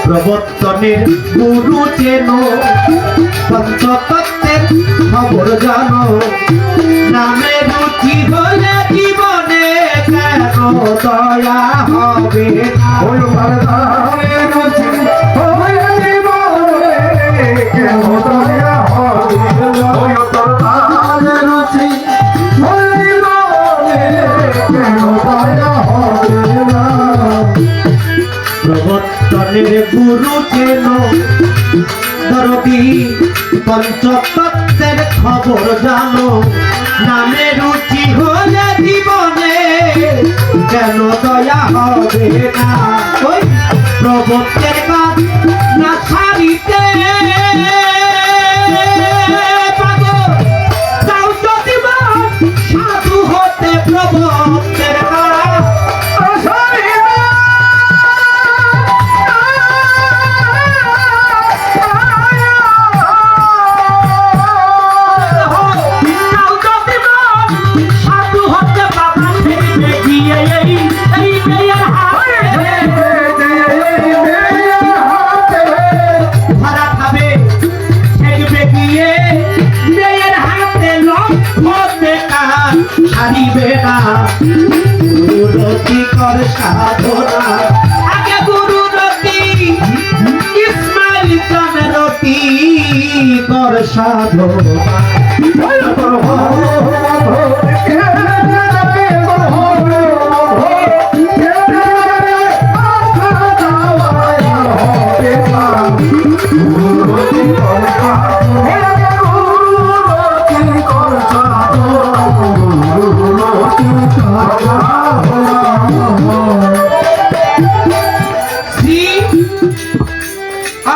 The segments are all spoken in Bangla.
প্রবর্তনের গুরু চেন পঞ্চতত্ত্বের খবর জানো নামে রুচি হলে জীবনে কেন দয়া হবে রুচি হলে জীবনে কেন দয়া হবে রুচি হলে জীবনে কেন দয়া হবে প্রবর্তনের গুরু চেন দরদি পঞ্চতত্ত্বের খবর জানো নামে রুচি হলে জীবনে কেন দয়া হবে না ওই প্রবর্তের কাজ না ছাড়িতে সাধু হতে প্রবর্তের কাজ গুরুরতি কর সাধনা আগে গুরুরতি ইসমাইল চাঁদরতি কর সাধনা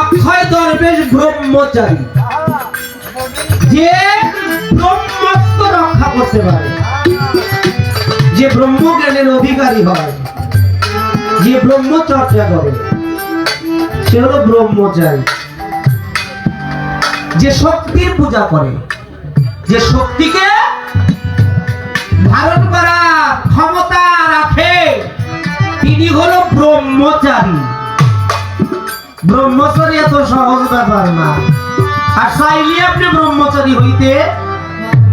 অক্ষয় দরবেশ ব্রহ্মচারী যে ব্রহ্মত্ব রক্ষা করতে পারে যে ব্রহ্মজ্ঞানের অধিকারী হয় যে ব্রহ্মচর্চা করে সে হলো ব্রহ্মচারী যে শক্তির পূজা করে যে শক্তিকে ধারণ করার ক্ষমতা রাখে তিনি হলো ব্রহ্মচারী ব্রহ্মচারী এত সহজ ব্যাপার না আর চাইলে আপনি ব্রহ্মচারী হইতে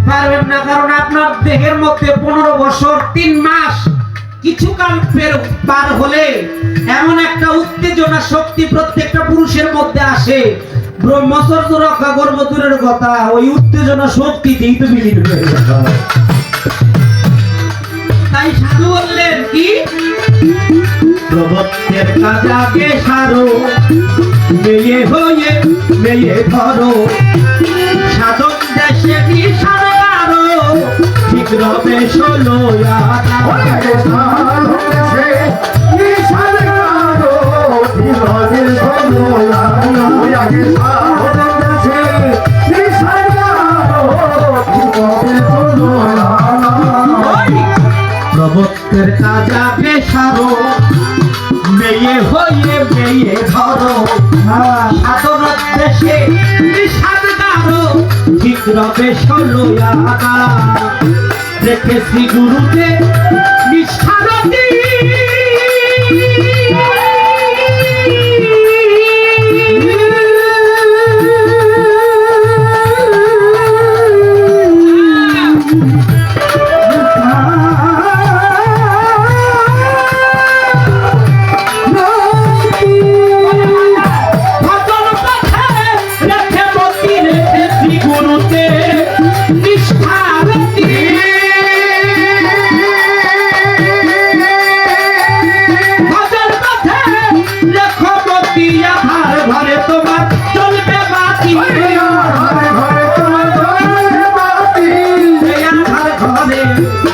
পারবেন না কারণ আপনার দেহের মধ্যে 15 বছর 3 মাস কিছুকাল পার হলে এমন একটা উত্তেজনা শক্তি প্রত্যেকটা পুরুষের মধ্যে আসে ব্রহ্মচর্য রক্ষা করবো দূরের কথা ওই উত্তেজনা শক্তিতেই তো বিলীন হয়ে যাবে তাই সাধু বললেন কি প্রবর্তের কাজ আগে সারো মেয়ে হয়ে মেয়ে ধরো সাধন দেশে নিশান আরো শীঘ্র বেশ হলো প্রবর্তের কাজ আগে সারো মেয়ে হয়ে মেয়ে ধরো সাধন দেশে নিশান আরো শীঘ্র বেশ হলো দেখেছি গুরুতে নিষ্ঠারতি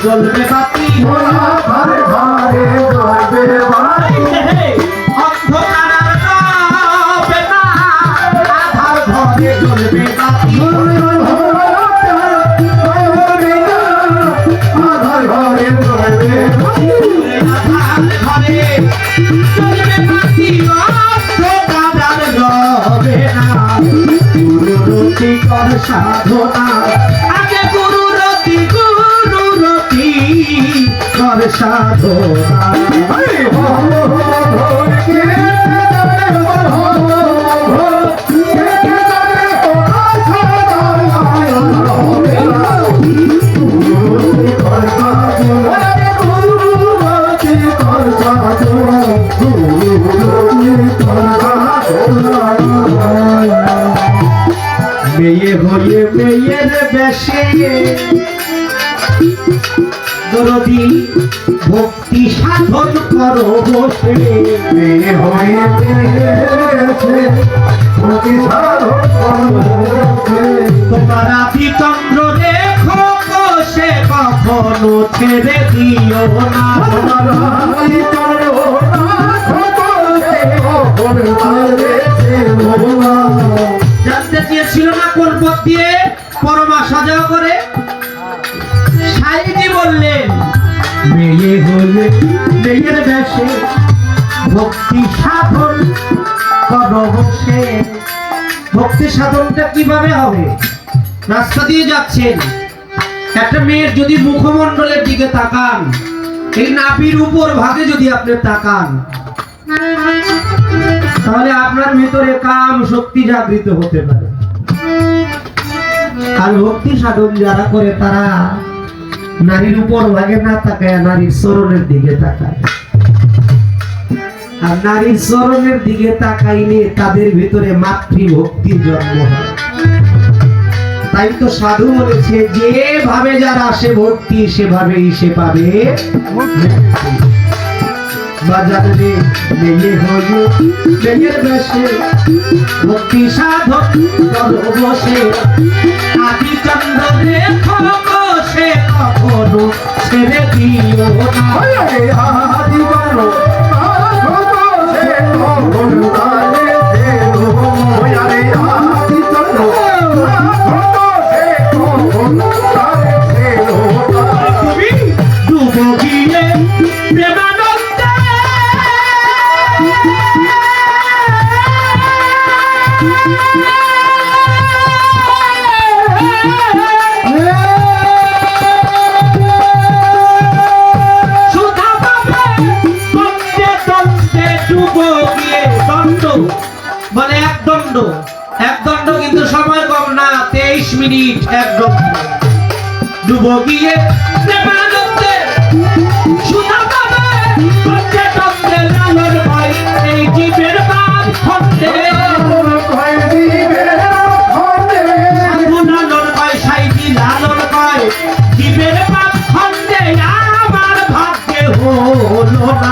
জ্বলবে বাতি ঘরে ঘরে জ্বলবে বাতি অন্ধকার হবে না আধার ঘরে জ্বলবে বাতি আধার ঘরে জ্বলবে বাতি আধার ঘরে জ্বলবে বাতি অন্ধকার হবে না কর সাধনা আগে গুরুরতি কর সাধনা মেয়ে হয়ে মেয়ের বেশে দরদি ভক্তি সাধন করো বসে মেয়ে হয়ে তোমার আদি চন্দ্র রেখো বসে কখনো ছেড়ে দিও না তোমার আদি চন্দ্র জানতে চেয়েছিল না কোন পথ দিয়ে পরমা সাজা করে সাইজি বললেন মেয়ে হলে মেয়ের বেশে ভক্তি সাধন করো বসে ভক্তি সাধনটা কিভাবে হবে রাস্তা দিয়ে যাচ্ছেন একটা মেয়ের যদি মুখমণ্ডলের দিকে তাকান এই নাভির উপর ভাগে যদি আপনি তাকান তাহলে আপনার ভিতরে কাম শক্তি জাগৃত হতে পারে আর ভক্তি সাধন যারা করে তারা নারীর উপর ভাগে না তাকায় নারীর চরণের দিকে তাকায় আর নারীর চরণের দিকে তাকাইলে তাদের ভিতরে মাতৃভক্তির জন্ম হয় তাই তো সাধু বলেছে যেভাবে যারা আসে ভক্তি সেভাবেই সে পাবে বাজারে মেয়ে হয়ে মেয়ের বেশে ভক্তি সাধন করো বসে আদি চন্দ্র রেখো বসে কখনো ছেড়ে দিও না আদি চন্দ্র তুমি ডুবো গিয়ে প্রেমানন্দে সুধা পাবে দণ্ডে দণ্ডে ডুবো গিয়ে দণ্ড মানে এক দণ্ড কিন্তু সময় কম না 23 মিনিট এক দণ্ড ডুবো গিয়ে প্রেমানন্দে সুধা পাবে দণ্ডে দণ্ডে লালন ভয় এই জীবের পাপ খণ্ডে লালন ভয় সাইজি লালন ভয় জীবের পাপ খণ্ডে আমার ভাগ্যে হলো না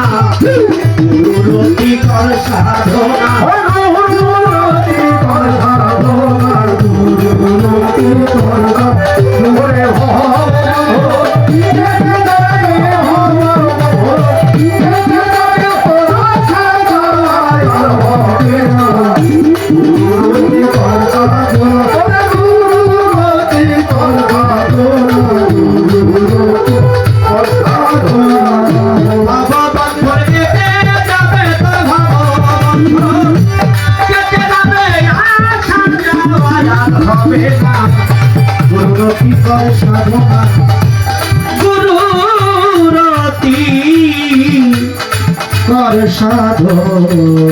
গুরুরতি কর সাধনা গুরুরতি কর সাধনা